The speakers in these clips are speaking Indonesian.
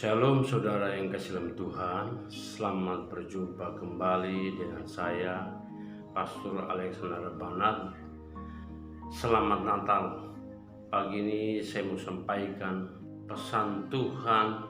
Shalom saudara yang kasih dalam Tuhan. Selamat berjumpa kembali dengan saya Pastor Alexander Banat. Selamat Natal. Pagi ini saya mau sampaikan pesan Tuhan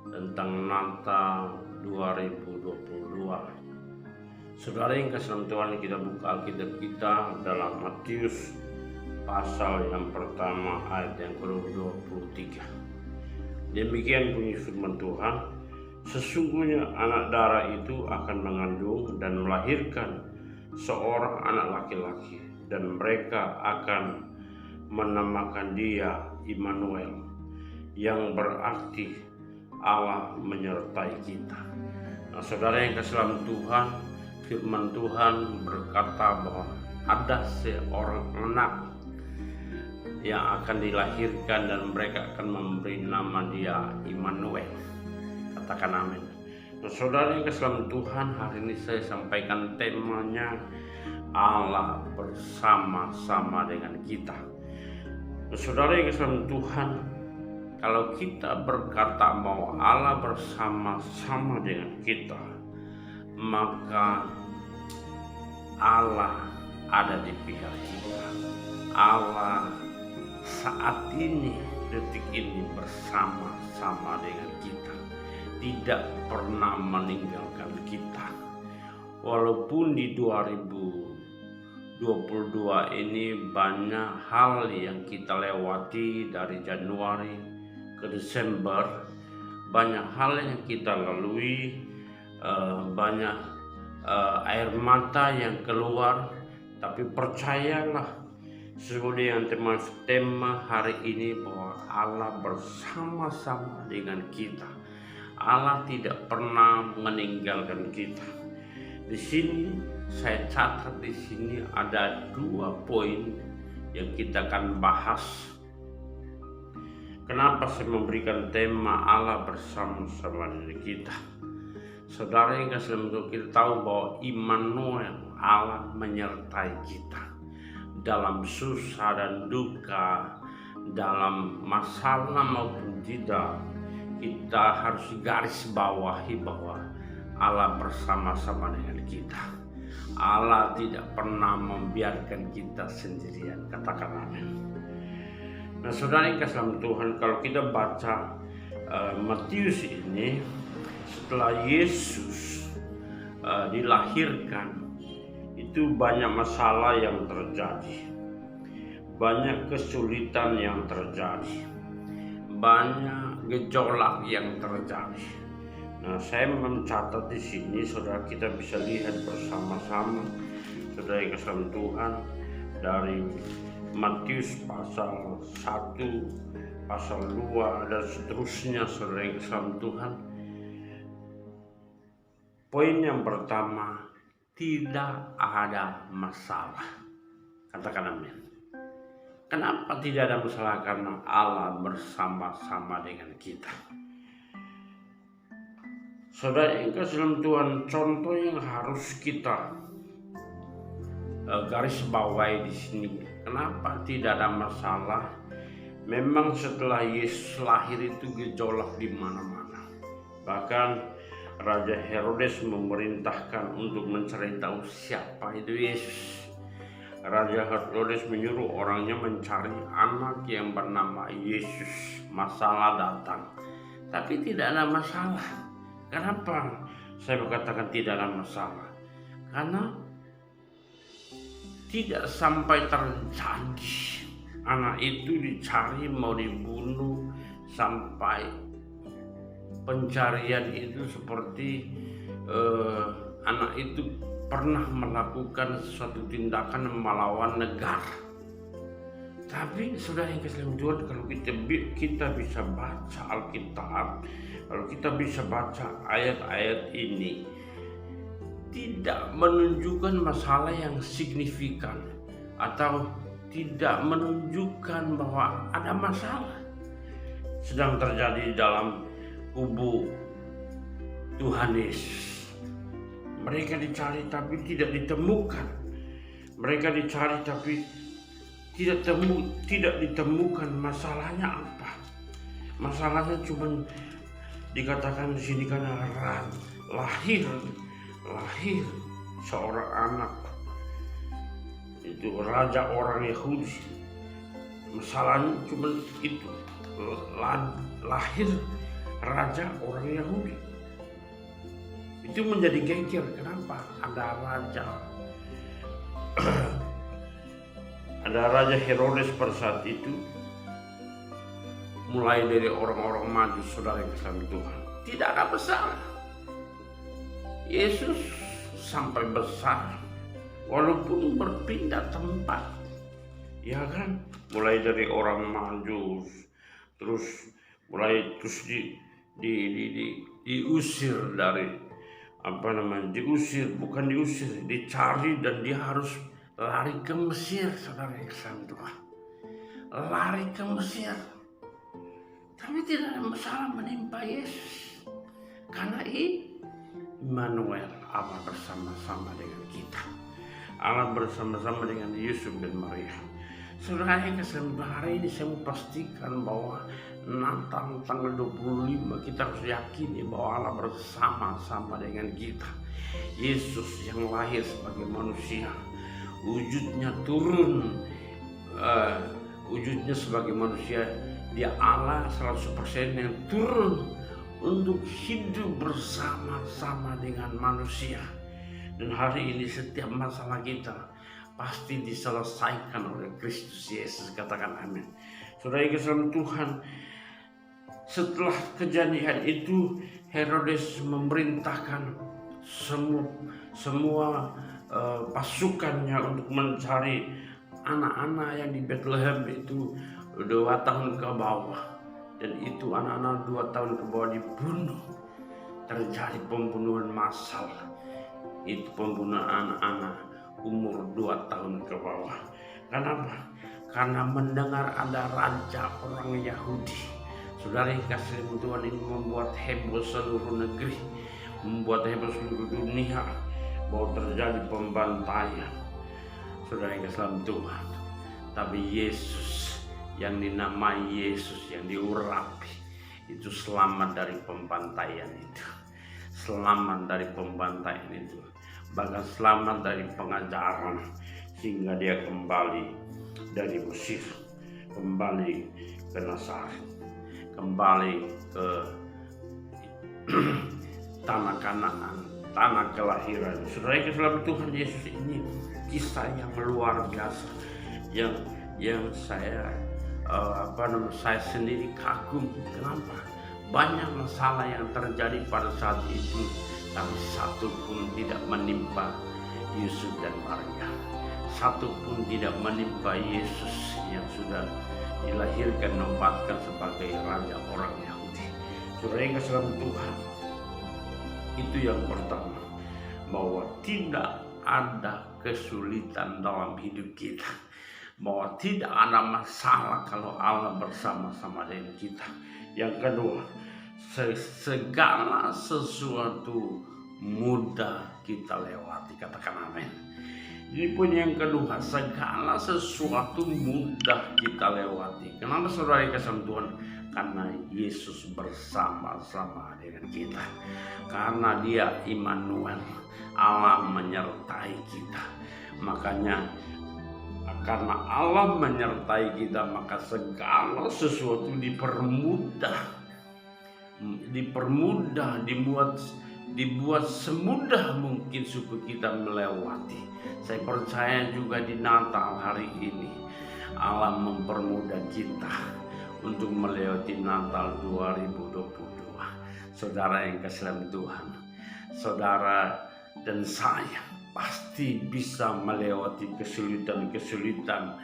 tentang Natal 2022. Saudara yang kasih dalam Tuhan, kita buka Alkitab kita dalam Matius pasal yang pertama ayat yang ke-23. Demikian bunyi firman Tuhan, sesungguhnya anak darah itu akan mengandung dan melahirkan seorang anak laki-laki, dan mereka akan menamakan dia Immanuel, yang berarti Allah menyertai kita. Nah, saudara yang kasih dalam Tuhan, firman Tuhan berkata bahwa ada seorang anak yang akan dilahirkan dan mereka akan memberi nama dia Immanuel. Katakan amin. Nah, saudara yang kasih dalam Tuhan, hari ini saya sampaikan temanya Allah bersama-sama dengan kita. Nah, saudara yang kasih dalam Tuhan, kalau kita berkata bahwa Allah bersama-sama dengan kita, maka Allah ada di pihak kita. Allah saat ini, detik ini bersama-sama dengan kita, tidak pernah meninggalkan kita. Walaupun di 2022 ini banyak hal yang kita lewati dari Januari ke Desember, banyak hal yang kita lalui, banyak air mata yang keluar, tapi percayalah, sesuai dengan tema hari ini, bahwa Allah bersama-sama dengan kita. Allah tidak pernah meninggalkan kita. Di sini saya catat, di sini ada 2 poin yang kita akan bahas. Kenapa saya memberikan tema Allah bersama-sama dengan kita? Saudara yang kasih dalam, kita tahu bahwa Immanuel, Allah menyertai kita dalam susah dan duka, dalam masalah maupun tidak. Kita harus garis bawahi bahwa Allah bersama-sama dengan kita. Allah tidak pernah membiarkan kita sendirian. Katakan amin. Nah, saudara yang kasih dalam Tuhan, kalau kita baca Matius ini, setelah Yesus dilahirkan, itu banyak masalah yang terjadi, banyak kesulitan yang terjadi, banyak gejolak yang terjadi. Nah, saya mencatat di sini, saudara, kita bisa lihat bersama-sama, saudara yang kasih dalam Tuhan, dari Matius pasal 1, pasal 2 dan seterusnya, saudara yang kasih dalam Tuhan. Poin yang pertama, tidak ada masalah. Katakan amin. Kenapa tidak ada masalah? Karena Allah bersama-sama dengan kita. Saudara yang kasih dalam Tuhan, contoh yang harus kita garis bawahi di sini, kenapa tidak ada masalah? Memang setelah Yesus lahir itu gejolak di mana-mana. Bahkan Raja Herodes memerintahkan untuk mencari tahu siapa itu Yesus. Raja Herodes menyuruh orangnya mencari anak yang bernama Yesus. Masalah datang, tapi tidak ada masalah. Kenapa saya berkatakan tidak ada masalah? Karena tidak sampai terjadi anak itu dicari, mau dibunuh, sampai pencarian itu seperti anak itu pernah melakukan suatu tindakan melawan negara. Tapi saudara yang kasih Tuhan, kalau kita bisa baca Alkitab, kalau kita bisa baca ayat-ayat ini, tidak menunjukkan masalah yang signifikan atau tidak menunjukkan bahwa ada masalah sedang terjadi dalam kubu Tuhan Yesus. Mereka dicari tapi tidak ditemukan. Mereka dicari tapi tidak ditemukan. Masalahnya apa? Masalahnya cuma dikatakan di sini karena lahir seorang anak, itu raja orang Yahudi. Masalahnya cuma itu, lahir raja orang Yahudi. Itu menjadi geger. Kenapa? Ada raja ada Raja Herodes pada saat itu. Mulai dari orang-orang Majus, saudara yang kasih Tuhan, tidak ada besar. Yesus sampai besar walaupun berpindah tempat, ya kan? Mulai dari orang Majus, terus diusir dari dicari, dan dia harus lari ke Mesir, saudara yang kasih Tuhan. Lari ke Mesir. Tapi tidak ada masalah menimpa Yesus, karena Immanuel, Allah bersama-sama dengan kita. Allah bersama-sama dengan Yusuf dan Maria. Saudara yang kasih Tuhan, hari ini saya mau pastikan bahwa Natal tanggal 25 kita harus yakini bahwa Allah bersama-sama dengan kita. Yesus yang lahir sebagai manusia, wujudnya turun, wujudnya sebagai manusia. Dia Allah 100% yang turun untuk hidup bersama-sama dengan manusia. Dan hari ini setiap masalah kita pasti diselesaikan oleh Kristus Yesus. Katakan amin. Saudara yang kasih Tuhan, setelah kejadian itu Herodes memerintahkan semua pasukannya untuk mencari anak-anak yang di Bethlehem itu 2 tahun ke bawah, dan itu anak-anak 2 tahun ke bawah dibunuh. Terjadi pembunuhan massal, itu pembunuhan anak-anak umur 2 tahun ke bawah. Kenapa? Karena mendengar ada raja orang Yahudi. Saudara yang kasih Tuhan, ini membuat heboh seluruh negeri, membuat heboh seluruh dunia bahwa terjadi pembantaian. Saudara yang kasih Tuhan, tapi Yesus yang dinamai Yesus, yang diurapi, itu selamat dari pembantaian itu, selamat dari pembantaian itu, bahkan selamat dari pengajaran, sehingga dia kembali dari Mesir, kembali ke Nazaret, kembali ke tanah Kanaan, tanah kelahiran. Saudara yang kasih Tuhan, Yesus ini kisah yang luar biasa, yang saya sendiri kagum. Kenapa? Banyak masalah yang terjadi pada saat itu, tapi satu pun tidak menimpa Yusuf dan Maria. Satu pun tidak menimpa Yesus yang sudah dilahirkan, nobatkan sebagai raja orang Yahudi. Saudara yang kasih Tuhan, itu yang pertama, bahwa tidak ada kesulitan dalam hidup kita, bahwa tidak ada masalah kalau Allah bersama-sama dengan kita. Yang kedua, segala sesuatu mudah kita lewati. Katakan amin. Ini pun yang kedua, segala sesuatu mudah kita lewati. Kenapa saudara kasih Tuhan? Karena Yesus bersama-sama dengan kita. Karena Dia Immanuel, Allah menyertai kita. Makanya karena Allah menyertai kita, maka segala sesuatu dibuat semudah mungkin supaya kita melewati. Saya percaya juga di Natal hari ini Allah mempermudah kita untuk melewati Natal 2022. Saudara yang kasih Tuhan, saudara dan saya pasti bisa melewati kesulitan-kesulitan,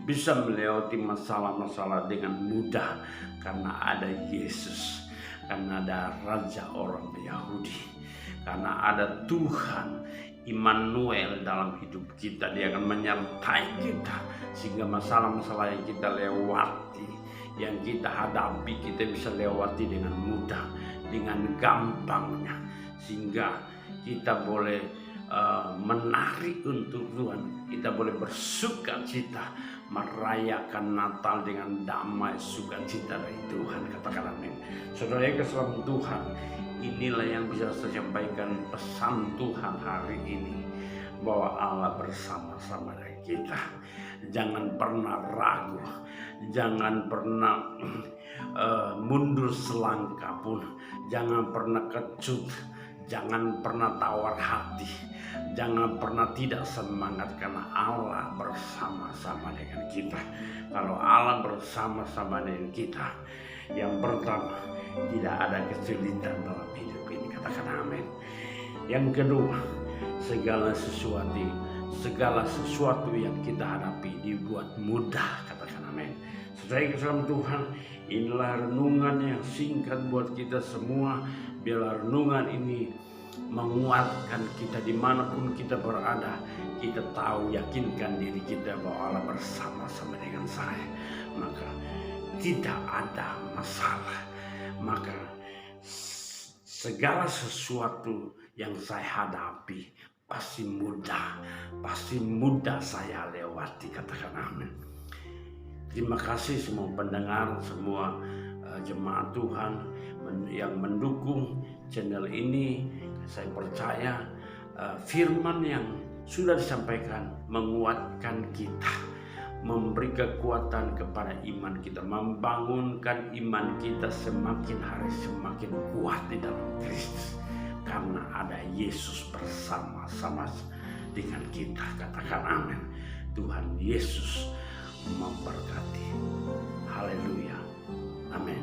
bisa melewati masalah-masalah dengan mudah, karena ada Yesus, karena ada Raja orang Yahudi, karena ada Tuhan Immanuel dalam hidup kita. Dia akan menyertai kita, sehingga masalah-masalah yang kita lewati, yang kita hadapi, kita bisa lewati dengan mudah, dengan gampangnya, sehingga kita boleh menari untuk Tuhan. Kita boleh bersuka cita merayakan Natal dengan damai sukacita dari Tuhan. Katakan amin. Saudara yang kasih dalam Tuhan, inilah yang bisa saya sampaikan pesan Tuhan hari ini, bahwa Allah bersama-sama dengan kita. Jangan pernah ragu, jangan pernah mundur selangkah pun, jangan pernah kecut, jangan pernah tawar hati, jangan pernah tidak semangat, karena Allah bersama-sama dengan kita. Kalau Allah bersama-sama dengan kita, yang pertama, tidak ada kesulitan dalam hidup ini. Katakan amin. Yang kedua, segala sesuatu yang kita hadapi dibuat mudah. Katakan amin. Saudara yang dalam Tuhan, inilah renungan yang singkat buat kita semua. Biarlah renungan ini menguatkan kita dimanapun kita berada. Kita tahu, yakinkan diri kita bahwa Allah bersama-sama dengan saya, maka tidak ada masalah. Maka segala sesuatu yang saya hadapi pasti mudah saya lewati. Katakan amin. Terima kasih semua pendengar, semua jemaat Tuhan yang mendukung channel ini. Saya percaya firman yang sudah disampaikan menguatkan kita, memberi kekuatan kepada iman kita, membangunkan iman kita semakin hari semakin kuat di dalam Kristus, karena ada Yesus bersama-sama dengan kita. Katakan amin. Tuhan Yesus memberkati. Haleluya. Amin.